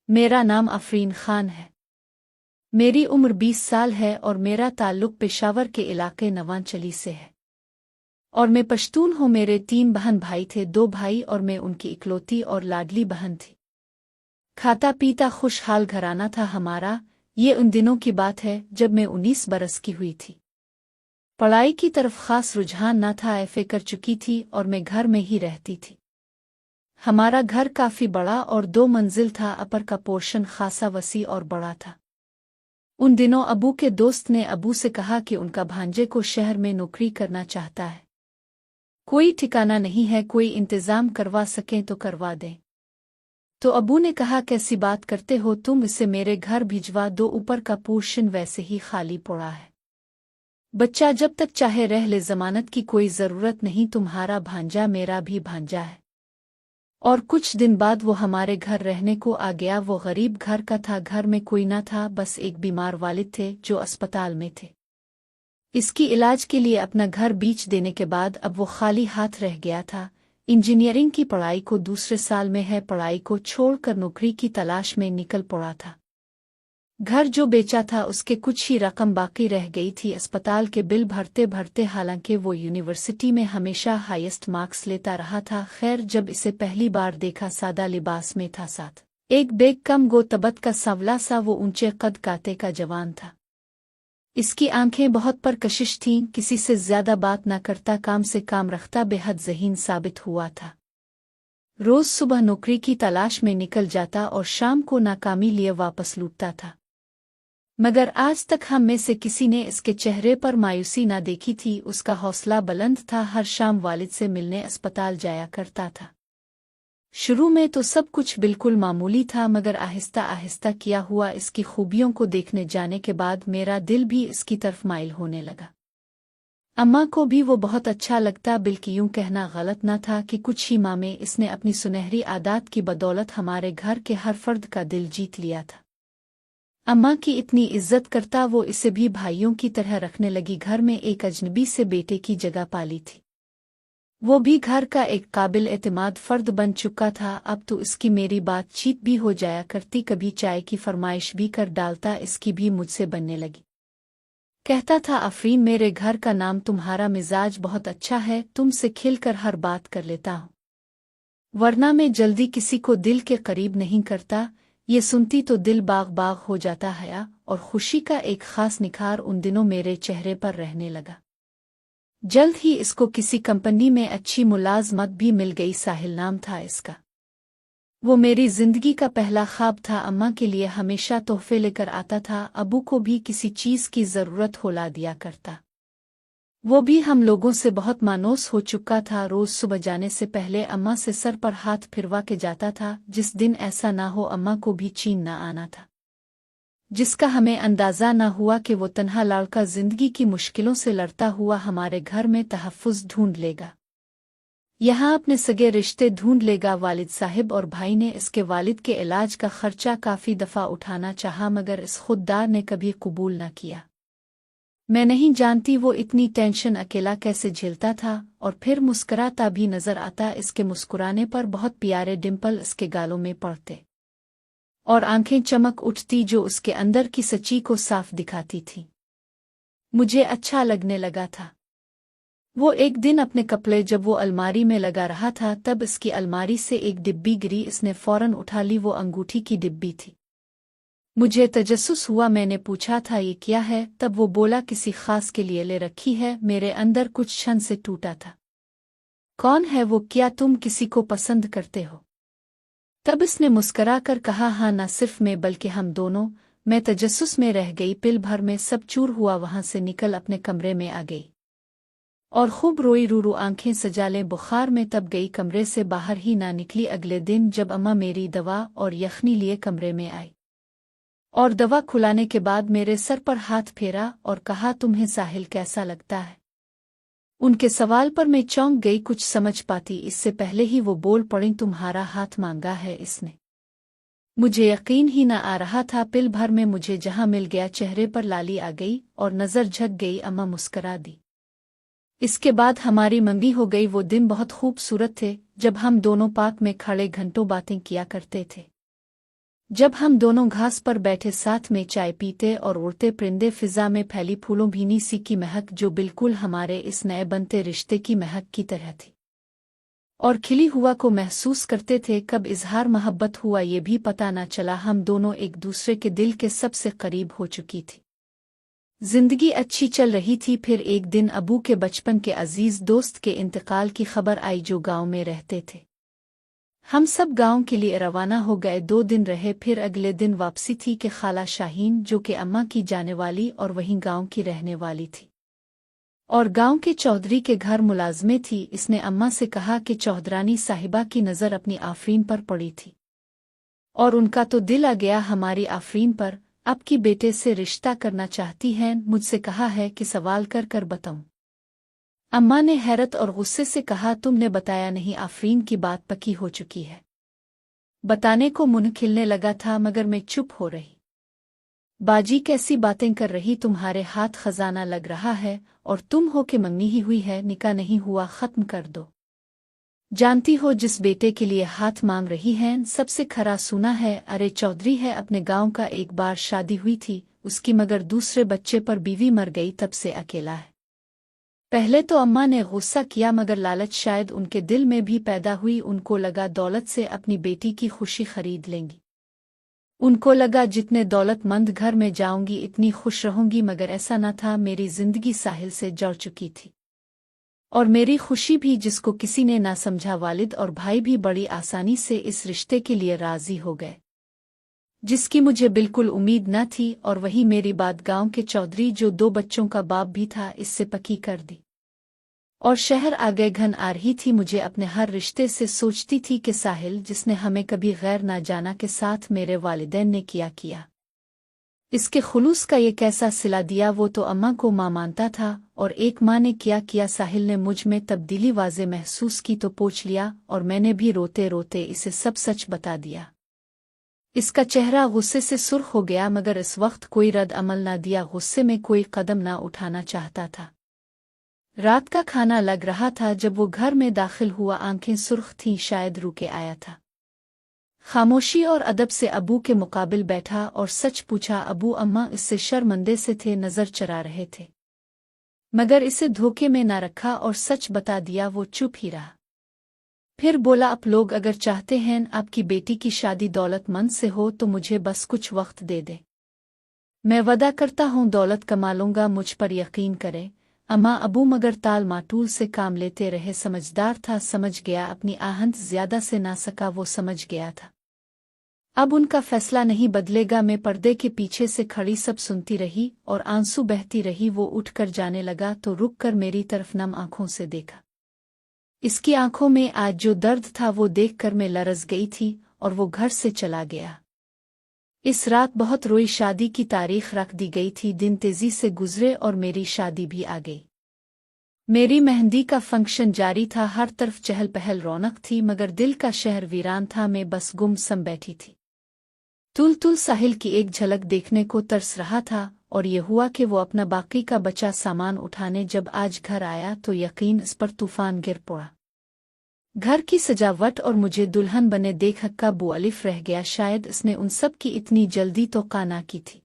मेरा नाम अफरीन खान है। मेरी उम्र 20 साल है और मेरा ताल्लुक पेशावर के इलाके नवांचली से है। और मैं पश्तून हूँ। मेरे 3 बहन भाई थे, 2 भाई और मैं उनकी इकलौती और लाडली बहन थी। खाता पीता खुशहाल घराना था हमारा। ये उन दिनों की बात है जब मैं 19 बरस की हुई थी। पढ़ाई की तरफ खास रुझान न था, एफए कर चुकी थी और मैं घर में ही रहती थी। हमारा घर काफी बड़ा और 2 मंजिल था। अपर का पोर्शन खासा वसी और बड़ा था। उन दिनों अबू के दोस्त ने अबू से कहा कि उनका भांजे को शहर में नौकरी करना चाहता है। कोई ठिकाना नहीं है, कोई इंतजाम करवा सकें तो करवा दें। तो अबू ने कहा, कैसी बात करते हो तुम, इसे मेरे घर भिजवा दो, ऊपर का पोर्शन वैसे ही खाली पड़ा है। बच्चा जब तक चाहे रह ले, जमानत की कोई जरूरत नहीं, तुम्हारा भांजा मेरा भी भांजा है। और कुछ दिन बाद वो हमारे घर रहने को आ गया। वो गरीब घर का था, घर में कोई न था, बस एक बीमार वालिद थे जो अस्पताल में थे। इसकी इलाज के लिए अपना घर बेच देने के बाद अब वो खाली हाथ रह गया था। इंजीनियरिंग की पढ़ाई को दूसरे साल में है, पढ़ाई को छोड़कर नौकरी की तलाश में निकल पड़ा था। घर जो बेचा था उसके कुछ ही रकम बाकी रह गई थी अस्पताल के बिल भरते भरते। हालांकि वो यूनिवर्सिटी में हमेशा हाईएस्ट मार्क्स लेता रहा था। खैर, जब इसे पहली बार देखा सादा लिबास में था, साथ एक बेग कम गो तबत का सांवला सा, वो ऊंचे कद काते का जवान था। इसकी आंखें बहुत परकशिश थीं, किसी से ज्यादा बात न करता, काम से काम रखता, बेहद ज़हीन साबित हुआ था। रोज सुबह नौकरी की तलाश में निकल जाता और शाम को नाकामी लिए वापस लौटता था। मगर आज तक हम में से किसी ने इसके चेहरे पर मायूसी ना देखी थी। उसका हौसला बुलंद था, हर शाम वालिद से मिलने अस्पताल जाया करता था। शुरू में तो सब कुछ बिल्कुल मामूली था, मगर आहिस्ता आहिस्ता किया हुआ इसकी खूबियों को देखने जाने के बाद मेरा दिल भी इसकी तरफ माइल होने लगा। अम्मा को भी वो बहुत अच्छा लगता, बल्कि यूं कहना गलत न था कि कुछ ही माह में इसने अपनी सुनहरी आदत की बदौलत हमारे घर के हर फर्द का दिल जीत लिया था। अम्मा की इतनी इज्जत करता, वो इसे भी भाइयों की तरह रखने लगी। घर में एक अजनबी से बेटे की जगह पाली थी। वो भी घर का एक काबिल एतमाद फर्द बन चुका था। अब तो इसकी मेरी बातचीत भी हो जाया करती, कभी चाय की फरमाइश भी कर डालता, इसकी भी मुझसे बनने लगी। कहता था, अफरीन, मेरे घर का नाम, तुम्हारा मिजाज बहुत अच्छा है, तुमसे खिलकर हर बात कर लेता हूँ, वरना मैं जल्दी किसी को दिल के करीब नहीं करता। ये सुनती तो दिल बाग बाग हो जाता है और खुशी का एक खास निखार उन दिनों मेरे चेहरे पर रहने लगा। जल्द ही इसको किसी कंपनी में अच्छी मुलाजमत भी मिल गई। साहिल नाम था इसका। वो मेरी जिंदगी का पहला ख्वाब था। अम्मा के लिए हमेशा तोहफे लेकर आता था, अबू को भी किसी चीज की जरूरत हो ला दिया करता। वो भी हम लोगों से बहुत मानूस हो चुका था। रोज सुबह जाने से पहले अम्मा से सर पर हाथ फिरवा के जाता था। जिस दिन ऐसा ना हो अम्मा को भी चैन न आना था, जिसका हमें अंदाजा न हुआ कि वो तन्हा लड़का जिंदगी की मुश्किलों से लड़ता हुआ हमारे घर में तहफ़्फ़ुज़ ढूंढ लेगा, यहाँ अपने सगे रिश्ते ढूंढ लेगा। वालिद साहिब और भाई ने इसके वालिद के इलाज का खर्चा काफ़ी दफ़ा उठाना चाहा, मगर इस खुददार ने कभी कबूल न किया। मैं नहीं जानती वो इतनी टेंशन अकेला कैसे झेलता था, और फिर मुस्कुराता भी नजर आता। इसके मुस्कुराने पर बहुत प्यारे डिम्पल इसके गालों में पड़ते और आंखें चमक उठती, जो उसके अंदर की सच्ची को साफ दिखाती थी। मुझे अच्छा लगने लगा था। वो एक दिन अपने कपड़े जब वो अलमारी में लगा रहा था, तब इसकी अलमारी से एक डिब्बी गिरी। इसने फौरन उठा ली। वो अंगूठी की डिब्बी थी। मुझे तजस्सुस हुआ, मैंने पूछा था, ये क्या है? तब वो बोला, किसी खास के लिए ले रखी है। मेरे अंदर कुछ क्षण से टूटा था। कौन है वो? क्या तुम किसी को पसंद करते हो? तब इसने मुस्करा कर कहा, हाँ, न सिर्फ मैं बल्कि हम दोनों। मैं तजस्सुस में रह गई, पिल भर में सब चूर हुआ। वहां से निकल अपने कमरे में आ गई और खूब रोई, रू आंखें सजा ले बुखार में। तब गई, कमरे से बाहर ही ना निकली। अगले दिन जब अम्मा मेरी दवा और यखनी लिए कमरे में आई और दवा खुलाने के बाद मेरे सर पर हाथ फेरा और कहा, तुम्हें साहिल कैसा लगता है? उनके सवाल पर मैं चौंक गई, कुछ समझ पाती इससे पहले ही वो बोल पड़ी, तुम्हारा हाथ मांगा है इसने। मुझे यकीन ही न आ रहा था। पिल भर में मुझे जहां मिल गया, चेहरे पर लाली आ गई और नजर झक गई। अम्मा मुस्करा दी। इसके बाद हमारी मंगी हो गई। वो दिन बहुत खूबसूरत थे जब हम दोनों पार्क में खड़े घंटों बातें किया करते थे। जब हम दोनों घास पर बैठे साथ में चाय पीते और उड़ते परिंदे फिजा में फैली फूलों भीनी सी की महक जो बिल्कुल हमारे इस नए बनते रिश्ते की महक की तरह थी और खिली हुआ को महसूस करते थे। कब इजहार मोहब्बत हुआ ये भी पता न चला। हम दोनों एक दूसरे के दिल के सबसे करीब हो चुकी थी। जिंदगी अच्छी चल रही थी। फिर एक दिन अबू के बचपन के अजीज दोस्त के इंतकाल की खबर आई जो गांव में रहते थे। हम सब गांव के लिए रवाना हो गए। 2 दिन रहे, फिर अगले दिन वापसी थी कि खाला शाहीन जो कि अम्मा की जाने वाली और वहीं गांव की रहने वाली थी और गांव के चौधरी के घर मुलाजमे थी, इसने अम्मा से कहा कि चौधरानी साहिबा की नज़र अपनी आफरीन पर पड़ी थी और उनका तो दिल आ गया हमारी आफरीन पर। अब की बेटे से रिश्ता करना चाहती हैं, मुझसे कहा है कि सवाल कर कर बताऊं। अम्मा ने हैरत और गुस्से से कहा, तुमने बताया नहीं? आफरीन की बात पक्की हो चुकी है। बताने को मुंह खिलने लगा था मगर मैं चुप हो रही। बाजी कैसी बातें कर रही, तुम्हारे हाथ खजाना लग रहा है और तुम हो कि मंगनी ही हुई है, निकाह नहीं हुआ, खत्म कर दो। जानती हो जिस बेटे के लिए हाथ मांग रही हैं सबसे खरा सुना है। अरे चौधरी है, अपने गांव का, एक बार शादी हुई थी उसकी मगर दूसरे बच्चे पर बीवी मर गई, तब से अकेला है। पहले तो अम्मा ने गुस्सा किया मगर लालच शायद उनके दिल में भी पैदा हुई। उनको लगा दौलत से अपनी बेटी की खुशी खरीद लेंगी। उनको लगा जितने दौलतमंद घर में जाऊंगी इतनी खुश रहूंगी, मगर ऐसा न था। मेरी जिंदगी साहिल से जुड़ चुकी थी और मेरी खुशी भी, जिसको किसी ने ना समझा। वालिद और भाई भी बड़ी आसानी से इस रिश्ते के लिए राजी हो गए जिसकी मुझे बिल्कुल उम्मीद न थी, और वही मेरी बात गांव के चौधरी जो 2 बच्चों का बाप भी था इससे पक्की कर दी और शहर आ गए। घन आ रही थी मुझे अपने हर रिश्ते से। सोचती थी कि साहिल जिसने हमें कभी गैर ना जाना के साथ मेरे वालिदैन ने किया इसके खुलूस का ये कैसा सिला दिया। वो तो अम्मा को मां मानता था और एक मां ने किया। साहिल ने मुझ में तब्दीली वाजे महसूस की तो पूछ लिया और मैंने भी रोते रोते इसे सब सच बता दिया। इसका चेहरा गुस्से से सुर्ख हो गया मगर इस वक्त कोई रद्द अमल ना दिया। गुस्से में कोई कदम ना उठाना चाहता था। रात का खाना लग रहा था जब वो घर में दाखिल हुआ। आंखें सुर्ख थीं, शायद रुके आया था। खामोशी और अदब से अबू के मुकाबिल बैठा और सच पूछा। अबू अम्मा इससे शर्मंदे से थे, नजर चरा रहे थे मगर इसे धोखे में ना रखा और सच बता दिया। वो चुप ही रहा। फिर बोला, आप लोग अगर चाहते हैं आपकी बेटी की शादी दौलतमंद से हो तो मुझे बस कुछ वक्त दे दे। मैं वादा करता हूँ दौलत कमा लूंगा, मुझ पर यकीन करें। अम्मा अबू मगर ताल मातूल से काम लेते रहे। समझदार था, समझ गया, अपनी आहंत ज्यादा से ना सका। वो समझ गया था अब उनका फैसला नहीं बदलेगा। मैं पर्दे के पीछे से खड़ी सब सुनती रही और आंसू बहती रही। वो उठकर जाने लगा तो रुक कर मेरी तरफ नम आंखों से देखा। इसकी आंखों में आज जो दर्द था वो देखकर मैं लरज़ गई थी और वो घर से चला गया। इस रात बहुत रोई। शादी की तारीख रख दी गई थी। दिन तेजी से गुजरे और मेरी शादी भी आ गई। मेरी मेहंदी का फंक्शन जारी था। हर तरफ चहल पहल, रौनक थी मगर दिल का शहर वीरान था। मैं बस गुमसम बैठी थी। तुल साहिल की एक झलक देखने को तरस रहा था और ये हुआ कि वो अपना बाकी का बचा सामान उठाने जब आज घर आया तो यकीन इस पर तूफान गिर पड़ा। घर की सजावट और मुझे दुल्हन बने देख हक्का बुअलिफ रह गया। शायद इसने उन सब की इतनी जल्दी तो काना की थी।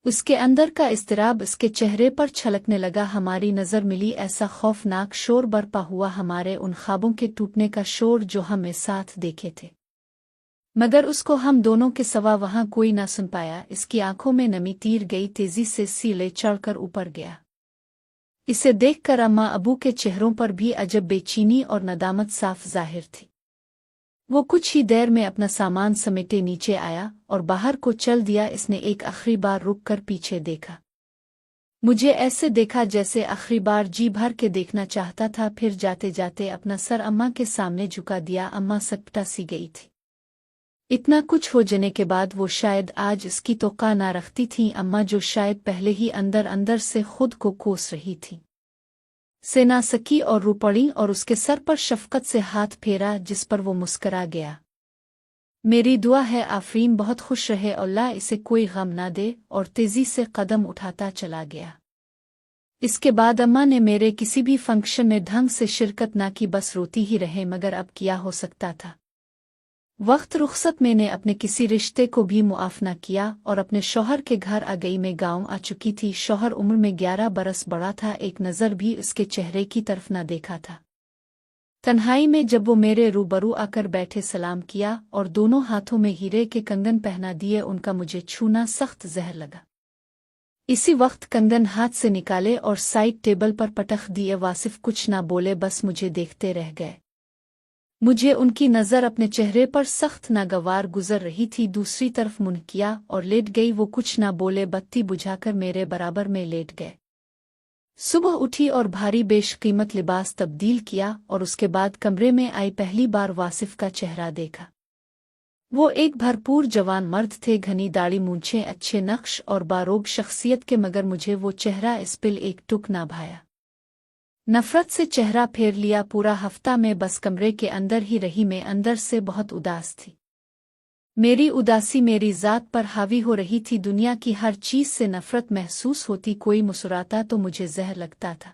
उसके अंदर का इस्तिराब इसके चेहरे पर छलकने लगा। हमारी नजर मिली, ऐसा खौफनाक शोर बरपा हुआ, हमारे उन ख्वाबों के टूटने का शोर जो हम साथ देखे थे मगर उसको हम दोनों के सवा वहां कोई ना सुन पाया। इसकी आंखों में नमी तीर गई, तेजी से सीले चढ़कर ऊपर गया। इसे देखकर अम्मा अबू के चेहरों पर भी अजब बेचैनी और नदामत साफ जाहिर थी। वो कुछ ही देर में अपना सामान समेटे नीचे आया और बाहर को चल दिया। इसने एक आखिरी बार रुक कर पीछे देखा। मुझे ऐसे देखा जैसे आखिरी बार जी भर के देखना चाहता था। फिर जाते जाते अपना सर अम्मा के सामने झुका दिया। अम्मा सटपटा सी गई थी। इतना कुछ हो जाने के बाद वो शायद आज इसकी तोक़ा ना रखती थी। अम्मा जो शायद पहले ही अंदर अंदर से खुद को कोस रही थी, से ना सकी और रो पड़ी और उसके सर पर शफकत से हाथ फेरा जिस पर वो मुस्करा गया। मेरी दुआ है आफरीन बहुत खुश रहे, अल्लाह इसे कोई गम ना दे, और तेजी से कदम उठाता चला गया। इसके बाद अम्मा ने मेरे किसी भी फंक्शन में ढंग से शिरकत ना की, बस रोती ही रहे। मगर अब क्या हो सकता था। वक्त रुखसत मैंने अपने किसी रिश्ते को भी मुआफ न किया और अपने शौहर के घर आ गई। मैं गांव आ चुकी थी। शौहर उम्र में 11 बरस बड़ा था। एक नज़र भी उसके चेहरे की तरफ न देखा था। तन्हाई में जब वो मेरे रूबरू आकर बैठे सलाम किया और दोनों हाथों में हीरे के कंगन पहना दिए, उनका मुझे छूना सख्त जहर लगा। इसी वक्त कंगन हाथ से निकाले और साइड टेबल पर पटक दिए। वासिफ कुछ ना बोले, बस मुझे देखते रह गए। मुझे उनकी नज़र अपने चेहरे पर सख्त नागवार गुजर रही थी। दूसरी तरफ मुंह किया और लेट गई। वो कुछ ना बोले, बत्ती बुझाकर मेरे बराबर में लेट गए। सुबह उठी और भारी बेशकीमत लिबास तब्दील किया और उसके बाद कमरे में आई। पहली बार वासिफ का चेहरा देखा। वो एक भरपूर जवान मर्द थे, घनी दाढ़ी, मूंछें, अच्छे नक्श और बारोग शख्सियत के, मगर मुझे वो चेहरा इस पिल एक टुक ना भाया। नफरत से चेहरा फेर लिया। पूरा हफ्ता मैं बस कमरे के अंदर ही रही। मैं अंदर से बहुत उदास थी। मेरी उदासी मेरी ज़ात पर हावी हो रही थी। दुनिया की हर चीज़ से नफरत महसूस होती। कोई मुस्कुराता तो मुझे जहर लगता था।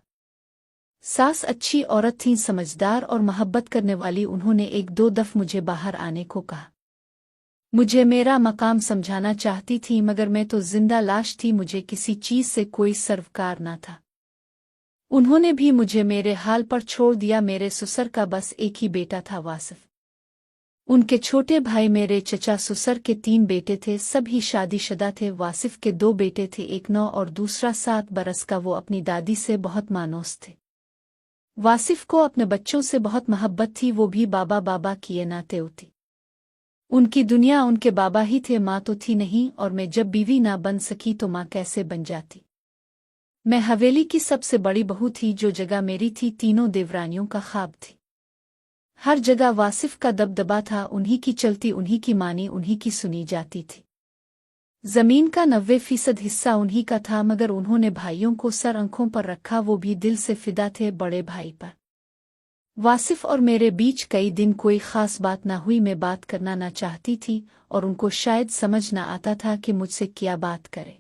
सास अच्छी औरत थीं, समझदार और मोहब्बत करने वाली। उन्होंने एक दो दफ़ मुझे बाहर आने को कहा। मुझे मेरा मकाम समझाना चाहती थी, मगर मैं तो जिंदा लाश थी। मुझे किसी चीज़ से कोई सरोकार न था। उन्होंने भी मुझे मेरे हाल पर छोड़ दिया। मेरे ससुर का बस एक ही बेटा था, वासिफ। उनके छोटे भाई मेरे चचा ससुर के 3 बेटे थे, सभी शादीशुदा थे। वासिफ के 2 बेटे थे, एक 9 और दूसरा 7 बरस का। वो अपनी दादी से बहुत मानूस थे। वासिफ को अपने बच्चों से बहुत मोहब्बत थी, वो भी बाबा बाबा किए नाते होती। उनकी दुनिया उनके बाबा ही थे, माँ तो थी नहीं। और मैं जब बीवी ना बन सकी तो माँ कैसे बन जाती। मैं हवेली की सबसे बड़ी बहू थी। जो जगह मेरी थी, तीनों देवरानियों का ख्वाब थी। हर जगह वासिफ का दबदबा था। उन्हीं की चलती, उन्हीं की मानी, उन्हीं की सुनी जाती थी। जमीन का 90% हिस्सा उन्हीं का था, मगर उन्होंने भाइयों को सर आंखों पर रखा। वो भी दिल से फिदा थे बड़े भाई पर। वासिफ और मेरे बीच कई दिन कोई खास बात ना हुई। मैं बात करना ना चाहती थी और उनको शायद समझ ना आता था कि मुझसे क्या बात करे।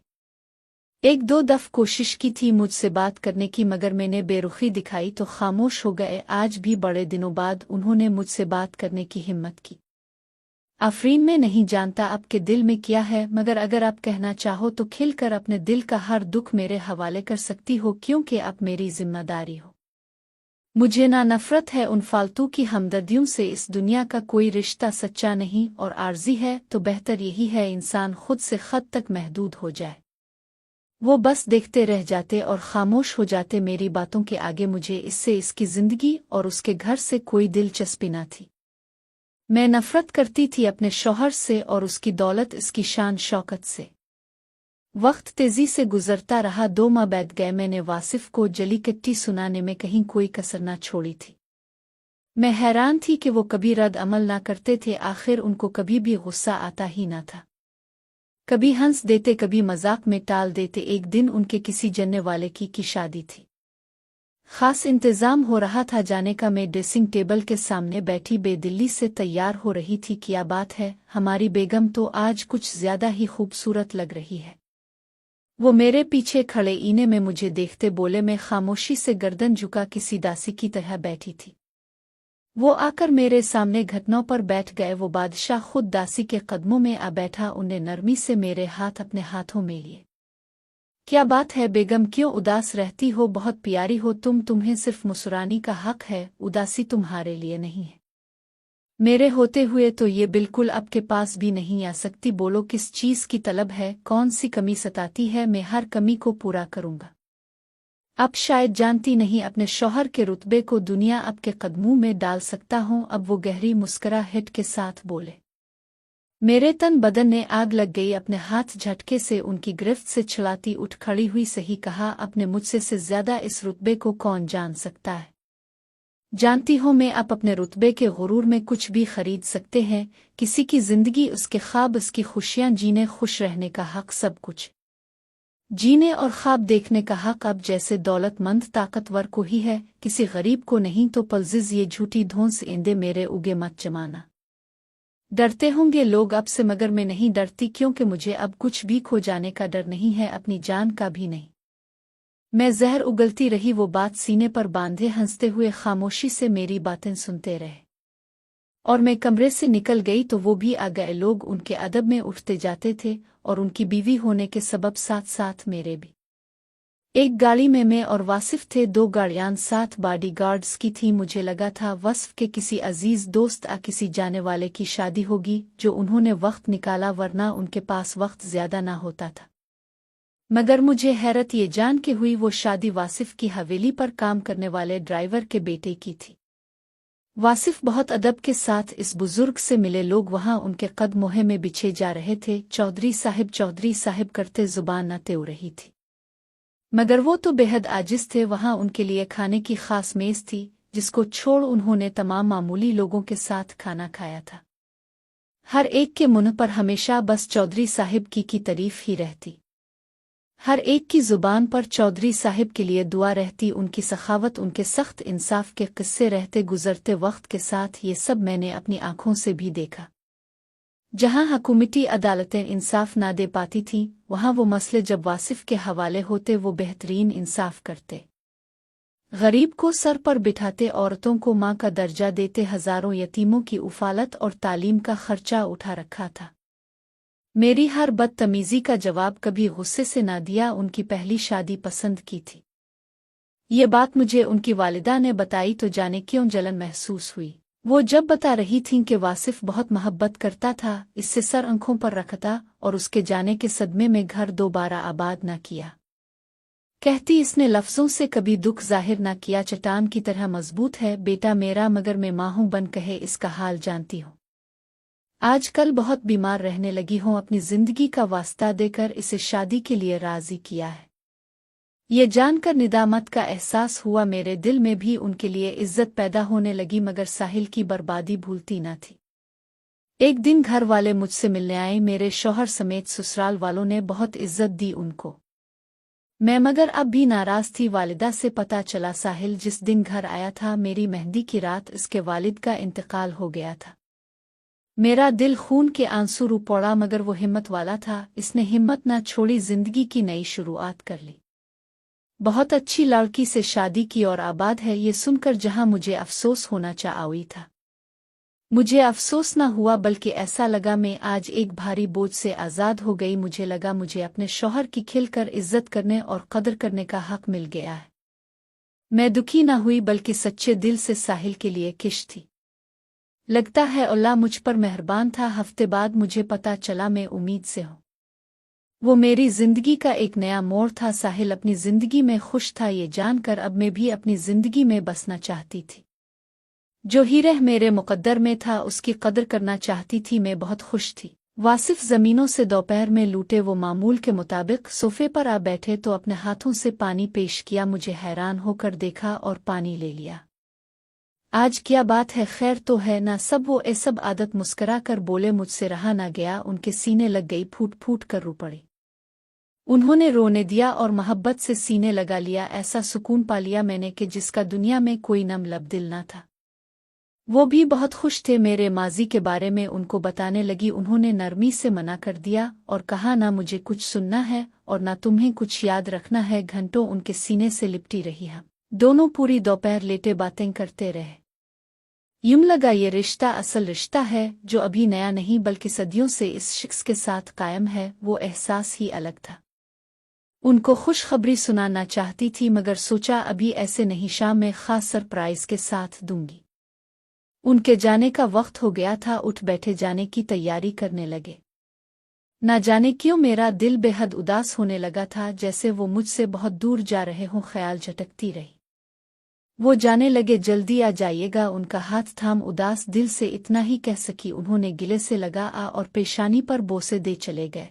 एक दो दफ़ कोशिश की थी मुझसे बात करने की, मगर मैंने बेरुखी दिखाई तो खामोश हो गए। आज भी बड़े दिनों बाद उन्होंने मुझसे बात करने की हिम्मत की। आफरीन, मैं नहीं जानता आपके दिल में क्या है, मगर अगर आप कहना चाहो तो खिलकर अपने दिल का हर दुख मेरे हवाले कर सकती हो, क्योंकि आप मेरी जिम्मेदारी हो। मुझे ना नफरत है उन फालतू की हमदर्दियों से। इस दुनिया का कोई रिश्ता सच्चा नहीं और आर्जी है, तो बेहतर यही है इंसान खुद से खद तक महदूद हो जाए। वो बस देखते रह जाते और खामोश हो जाते मेरी बातों के आगे। मुझे इससे, इसकी जिंदगी और उसके घर से कोई दिलचस्पी न थी। मैं नफरत करती थी अपने शौहर से और उसकी दौलत, इसकी शान शौकत से। वक्त तेजी से गुजरता रहा। 2 माह बीत गए। मैंने वासिफ को जली कट्टी सुनाने में कहीं कोई कसर न छोड़ी थी। मैं हैरान थी कि वो कभी रद्द अमल ना करते थे। आखिर उनको कभी भी गुस्सा आता ही न था। कभी हंस देते, कभी मजाक में टाल देते। एक दिन उनके किसी जानने वाले की शादी थी। खास इंतजाम हो रहा था जाने का। मैं ड्रेसिंग टेबल के सामने बैठी बेदिल्ली से तैयार हो रही थी। क्या बात है, हमारी बेगम तो आज कुछ ज्यादा ही खूबसूरत लग रही है। वो मेरे पीछे खड़े इने में मुझे देखते बोले। मैं खामोशी से गर्दन झुका किसी दासी की तरह बैठी थी। वो आकर मेरे सामने घुटनों पर बैठ गए। वो बादशाह खुद दासी के कदमों में आ बैठा। उन्हें नरमी से मेरे हाथ अपने हाथों में लिए। क्या बात है बेगम, क्यों उदास रहती हो? बहुत प्यारी हो तुम, तुम्हें सिर्फ मुस्कुराने का हक है, उदासी तुम्हारे लिए नहीं है। मेरे होते हुए तो ये बिल्कुल आपके पास भी नहीं आ सकती। बोलो किस चीज की तलब है, कौन सी कमी सताती है? मैं हर कमी को पूरा करूंगा। अब शायद जानती नहीं, अपने शौहर के रुतबे को दुनिया आपके कदमों में डाल सकता हूँ। अब वो गहरी मुस्कुराहट के साथ बोले। मेरे तन बदन ने आग लग गई। अपने हाथ झटके से उनकी गिरफ्त से छुड़ाती उठ खड़ी हुई। सही कहा अपने, मुझसे से ज्यादा इस रुतबे को कौन जान सकता है। जानती हो मैं, आप अपने रुतबे के गुरूर में कुछ भी खरीद सकते हैं। किसी की जिंदगी, उसके ख्वाब, उसकी खुशियां जीने, खुश रहने का हक, सब कुछ जीने और ख्वाब देखने का हक अब जैसे दौलतमंद ताकतवर को ही है, किसी गरीब को नहीं। तो पलजिज ये झूठी धौंस इंदे मेरे उगे मत जमाना। डरते होंगे लोग अब से, मगर मैं नहीं डरती, क्योंकि मुझे अब कुछ भी खो जाने का डर नहीं है, अपनी जान का भी नहीं। मैं जहर उगलती रही। वो बात सीने पर बांधे हंसते हुए खामोशी से मेरी बातें सुनते रहे। और मैं कमरे से निकल गई तो वो भी आ गए। लोग उनके अदब में उठते जाते थे और उनकी बीवी होने के सबब साथ साथ मेरे भी। एक गाड़ी में मैं और वासिफ थे, 2 गाड़ियां साथ बॉडीगार्ड्स की थी। मुझे लगा था वस्फ के किसी अजीज दोस्त किसी जाने वाले की शादी होगी जो उन्होंने वक्त निकाला, वरना उनके पास वक्त ज्यादा ना होता था। मगर मुझे हैरत ये जान के हुई वो शादी वासिफ की हवेली पर काम करने वाले ड्राइवर के बेटे की थी। वासिफ बहुत अदब के साथ इस बुजुर्ग से मिले। लोग वहां उनके कद मोहे में बिछे जा रहे थे। चौधरी साहिब करते जुबान न तेव रही थी, मगर वो तो बेहद आजिज थे। वहां उनके लिए खाने की खास मेज थी जिसको छोड़ उन्होंने तमाम मामूली लोगों के साथ खाना खाया था। हर एक के मुंह पर हमेशा बस चौधरी साहिब की तारीफ ही रहती। हर एक की जुबान पर चौधरी साहिब के लिए दुआ रहती, उनकी सखावत, उनके सख्त इंसाफ के किस्से रहते। गुजरते वक्त के साथ ये सब मैंने अपनी आंखों से भी देखा। जहां हुकूमती अदालतें इंसाफ ना दे पाती थीं, वहां वो मसले जब वासिफ के हवाले होते वो बेहतरीन इंसाफ करते। गरीब को सर पर बिठाते, औरतों को मां का दर्जा देते, हजारों यतीमों की उफालत और तालीम का खर्चा उठा रखा था। मेरी हर बदतमीजी का जवाब कभी गुस्से से ना दिया। उनकी पहली शादी पसंद की थी। ये बात मुझे उनकी वालिदा ने बताई तो जाने क्यों जलन महसूस हुई। वो जब बता रही थीं कि वासिफ बहुत मोहब्बत करता था, इससे सर आंखों पर रखता और उसके जाने के सदमे में घर दोबारा आबाद न किया। कहती इसने लफ्जों से कभी दुख जाहिर न किया, चट्टान की तरह मजबूत है बेटा मेरा, मगर मैं माँ हूं बन कहे इसका हाल जानती हूँ। आजकल बहुत बीमार रहने लगी हूँ, अपनी जिंदगी का वास्ता देकर इसे शादी के लिए राजी किया है। ये जानकर निदामत का एहसास हुआ। मेरे दिल में भी उनके लिए इज्जत पैदा होने लगी, मगर साहिल की बर्बादी भूलती न थी। एक दिन घर वाले मुझसे मिलने आए, मेरे शौहर समेत ससुराल वालों ने बहुत इज्जत दी उनको। मैं मगर अब भी नाराज थी। वालिदा से पता चला साहिल जिस दिन घर आया था मेरी मेहंदी की रात इसके वालिद का इंतकाल हो गया था। मेरा दिल खून के आंसू रू पड़ा, मगर वो हिम्मत वाला था, इसने हिम्मत न छोड़ी, जिंदगी की नई शुरुआत कर ली। बहुत अच्छी लड़की से शादी की और आबाद है। ये सुनकर जहां मुझे अफसोस होना चाहिए था, मुझे अफसोस न हुआ, बल्कि ऐसा लगा मैं आज एक भारी बोझ से आज़ाद हो गई। मुझे लगा मुझे अपने शौहर की खिलकर इज्जत करने और कदर करने का हक मिल गया है। मैं दुखी न हुई, बल्कि सच्चे दिल से साहिल के लिए किश थी। लगता है अल्लाह मुझ पर मेहरबान था। हफ्ते बाद मुझे पता चला मैं उम्मीद से हूँ। वो मेरी जिंदगी का एक नया मोड़ था। साहिल अपनी जिंदगी में खुश था ये जानकर अब मैं भी अपनी जिंदगी में बसना चाहती थी। जो ही रह मेरे मुकद्दर में था उसकी कदर करना चाहती थी। मैं बहुत खुश थी। वासिफ जमीनों से दोपहर में लूटे। वो मामूल के मुताबिक सोफे पर आ बैठे तो अपने हाथों से पानी पेश किया। मुझे हैरान होकर देखा और पानी ले लिया। आज क्या बात है, खैर तो है ना सब? वो सब आदत मुस्करा कर बोले। मुझसे रहा ना गया, उनके सीने लग गई, फूट फूट कर रो पड़ी। उन्होंने रोने दिया और मोहब्बत से सीने लगा लिया। ऐसा सुकून पा लिया मैंने कि जिसका दुनिया में कोई नम लब दिल ना था। वो भी बहुत खुश थे। मेरे माजी के बारे में उनको बताने लगी। उन्होंने नरमी से मना कर दिया और कहा ना मुझे कुछ सुनना है और ना तुम्हें कुछ याद रखना है। घंटों उनके सीने से लिपटी रही। हम दोनों पूरी दोपहर लेटे बातें करते रहे। यूं लगा ये रिश्ता असल रिश्ता है जो अभी नया नहीं बल्कि सदियों से इस शख्स के साथ कायम है। वो एहसास ही अलग था। उनको खुशखबरी सुनाना चाहती थी, मगर सोचा अभी ऐसे नहीं, शाम में खास सरप्राइज के साथ दूंगी। उनके जाने का वक्त हो गया था। उठ बैठे, जाने की तैयारी करने लगे। ना जाने क्यों मेरा दिल बेहद उदास होने लगा था, जैसे वो मुझसे बहुत दूर जा रहे हों। ख्याल झटकती रही। वो जाने लगे, जल्दी आ जाइएगा। उनका हाथ थाम उदास दिल से इतना ही कह सकी। उन्होंने गिले से लगा और पेशानी पर बोसे दे चले गए।